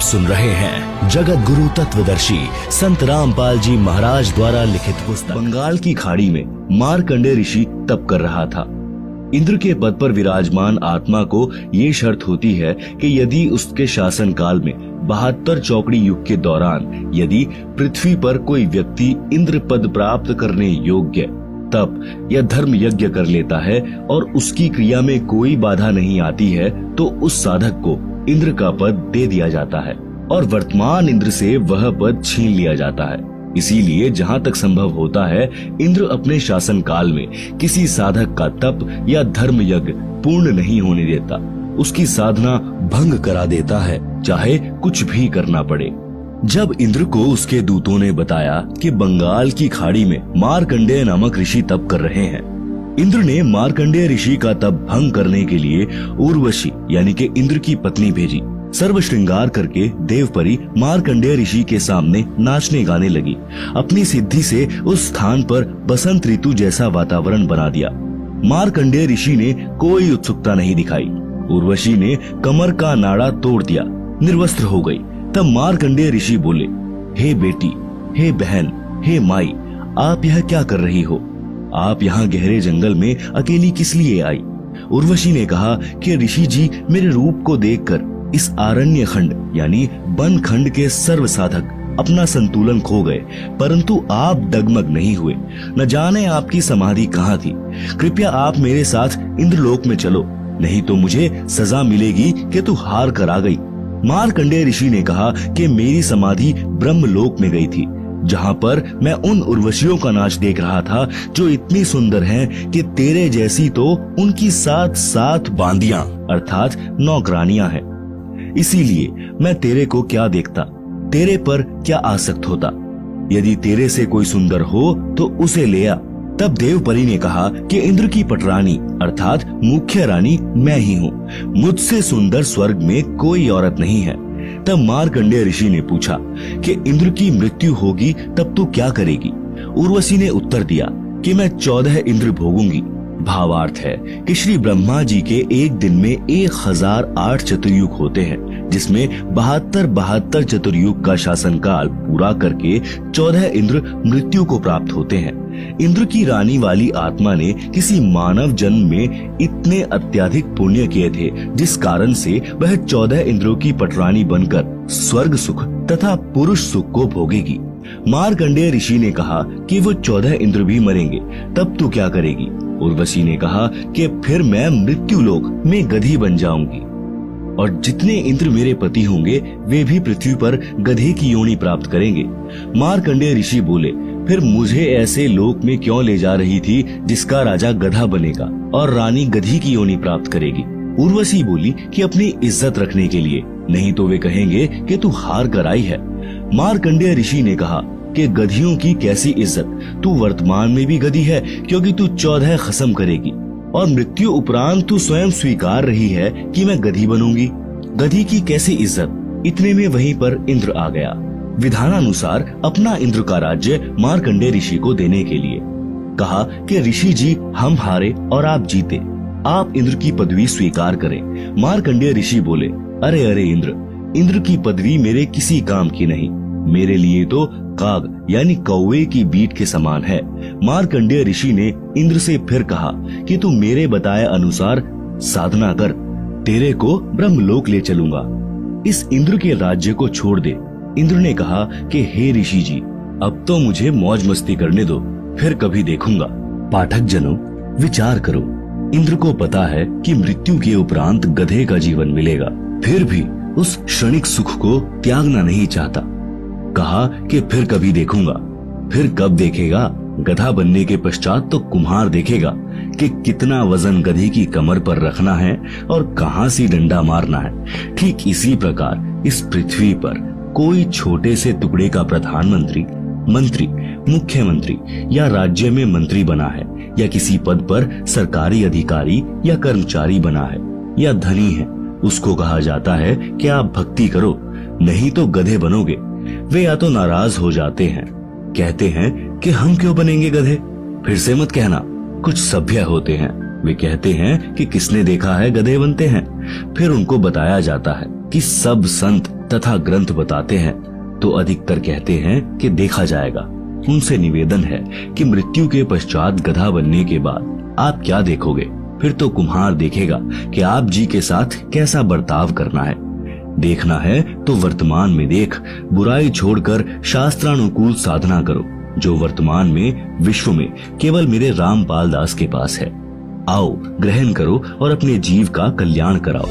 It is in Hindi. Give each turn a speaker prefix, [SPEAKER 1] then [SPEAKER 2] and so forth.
[SPEAKER 1] सुन रहे हैं जगत गुरु तत्वदर्शी संत रामपाल जी महाराज द्वारा लिखित पुस्तक। बंगाल की खाड़ी में मार्कंडेय ऋषि तप कर रहा था। इंद्र के पद पर विराजमान आत्मा को ये शर्त होती है कि यदि उसके शासन काल में 72 चौकड़ी युग के दौरान यदि पृथ्वी पर कोई व्यक्ति इंद्र पद प्राप्त करने योग्य तप या धर्म यज्ञ कर लेता है और उसकी क्रिया में कोई बाधा नहीं आती है, तो उस साधक को इंद्र का पद दे दिया जाता है और वर्तमान इंद्र से वह पद छीन लिया जाता है। इसीलिए जहाँ तक संभव होता है, इंद्र अपने शासन काल में किसी साधक का तप या धर्म यज्ञ पूर्ण नहीं होने देता, उसकी साधना भंग करा देता है, चाहे कुछ भी करना पड़े। जब इंद्र को उसके दूतों ने बताया कि बंगाल की खाड़ी में मार्कंडेय नामक ऋषि तप कर रहे हैं, इंद्र ने मार्कंडेय ऋषि का तप भंग करने के लिए उर्वशी यानी कि इंद्र की पत्नी भेजी। सर्व श्रृंगार करके देवपरी मार्कंडेय ऋषि के सामने नाचने गाने लगी। अपनी सिद्धि से उस स्थान पर बसंत ऋतु जैसा वातावरण बना दिया। मार्कंडेय ऋषि ने कोई उत्सुकता नहीं दिखाई। उर्वशी ने कमर का नाड़ा तोड़ दिया, निर्वस्त्र हो गई। तब मार्कंडेय ऋषि बोले, हे बेटी, हे बहन, हे माई, आप यह क्या कर रही हो? आप यहाँ गहरे जंगल में अकेली किस लिए आई? उर्वशी ने कहा कि ऋषि जी, मेरे रूप को देखकर इस आरण्य खंड यानी वन खंड के सर्व साधक अपना संतुलन खो गए, परंतु आप डगमग नहीं हुए। न जाने आपकी समाधि कहाँ थी। कृपया आप मेरे साथ इंद्रलोक में चलो, नहीं तो मुझे सजा मिलेगी कि तू हार कर आ गई। मार्कंडेय ऋषि ने कहा कि मेरी समाधि ब्रह्मलोक में गई थी, जहाँ पर मैं उन उर्वशियों का नाच देख रहा था जो इतनी सुंदर हैं कि तेरे जैसी तो उनकी 7 बांदियां अर्थात नौकरानियां हैं। इसीलिए मैं तेरे को क्या देखता, तेरे पर क्या आसक्त होता। यदि तेरे से कोई सुंदर हो तो उसे ले आ। तब देवपरी ने कहा कि इंद्र की पटरानी अर्थात मुख्य रानी मैं ही हूँ, मुझसे सुंदर स्वर्ग में कोई औरत नहीं है। तब मार्कंडेय ऋषि ने पूछा कि इंद्र की मृत्यु होगी तब तू क्या करेगी? उर्वशी ने उत्तर दिया कि मैं 14 इंद्र भोगूंगी। भावार्थ है कि श्री ब्रह्मा जी के एक दिन में 1008 चतुर्युग होते हैं, जिसमें 72 चतुर्युग का शासन काल पूरा करके 14 इंद्र मृत्यु को प्राप्त होते हैं। इंद्र की रानी वाली आत्मा ने किसी मानव जन्म में इतने अत्यधिक पुण्य किए थे, जिस कारण से वह 14 इंद्रों की पटरानी बनकर स्वर्ग सुख तथा पुरुष सुख को भोगेगी। मार्कंडेय ऋषि ने कहा कि वो 14 इंद्र भी मरेंगे, तब तू क्या करेगी? उर्वशी ने कहा कि फिर मैं मृत्यु लोक में गधी बन जाऊंगी और जितने इंद्र मेरे पति होंगे वे भी पृथ्वी पर गधे की योनि प्राप्त करेंगे। मार्कंडेय ऋषि बोले, फिर मुझे ऐसे लोक में क्यों ले जा रही थी जिसका राजा गधा बनेगा और रानी गधी की योनि प्राप्त करेगी? उर्वशी बोली कि अपनी इज्जत रखने के लिए, नहीं तो वे कहेंगे कि तू हार कर आई है। मार्कंडेय ऋषि ने कहा कि गधियों की कैसी इज्जत, तू वर्तमान में भी गधी है क्योंकि तू 14 खसम करेगी और मृत्यु उपरांत तू स्वयं स्वीकार रही है कि मैं गधी बनूंगी। गधी की कैसी इज्जत? इतने में वहीं पर इंद्र आ गया। विधानानुसार अपना इंद्र का राज्य मार्कंडेय ऋषि को देने के लिए कहा कि ऋषि जी, हम हारे और आप जीते, आप इंद्र की पदवी स्वीकार करें। मार्कंडेय ऋषि बोले, अरे अरे इंद्र की पदवी मेरे किसी काम की नहीं, मेरे लिए तो काग यानी कौवे की बीट के समान है। मार्कंडेय ऋषि ने इंद्र से फिर कहा कि तू मेरे बताए अनुसार साधना कर, तेरे को ब्रह्मलोक ले चलूंगा। इस इंद्र के राज्य को छोड़ दे। इंद्र ने कहा कि हे ऋषि जी, अब तो मुझे मौज मस्ती करने दो, फिर कभी देखूंगा। पाठक जनों, विचार करो, इंद्र को पता है कि मृत्यु के उपरांत गधे का जीवन मिलेगा, फिर भी उस क्षणिक सुख को त्यागना नहीं चाहता। कहा कि फिर कभी देखूंगा। फिर कब देखेगा? गधा बनने के पश्चात तो कुम्हार देखेगा कि कितना वजन गधे की कमर पर रखना है और कहां से डंडा मारना है। ठीक इसी प्रकार इस पृथ्वी पर कोई छोटे से टुकड़े का प्रधानमंत्री, मंत्री, मुख्यमंत्री या राज्य में मंत्री बना है या किसी पद पर सरकारी अधिकारी या कर्मचारी बना है या धनी है, उसको कहा जाता है कि आप भक्ति करो, नहीं तो गधे बनोगे। वे या तो नाराज हो जाते हैं, कहते हैं कि हम क्यों बनेंगे गधे। फिर से मत कहना, कुछ सभ्य होते हैं, वे कहते हैं कि किसने देखा है गधे बनते हैं। फिर उनको बताया जाता है कि सब संत तथा ग्रंथ बताते हैं तो अधिकतर कहते हैं कि देखा जाएगा। उनसे निवेदन है कि मृत्यु के पश्चात गधा बनने के बाद आप क्या देखोगे, फिर तो कुम्हार देखेगा कि आप जी के साथ कैसा बर्ताव करना है। देखना है तो वर्तमान में देख, बुराई छोड़कर शास्त्रानुकूल साधना करो, जो वर्तमान में विश्व में केवल मेरे रामपाल दास के पास है। आओ ग्रहण करो और अपने जीव का कल्याण कराओ।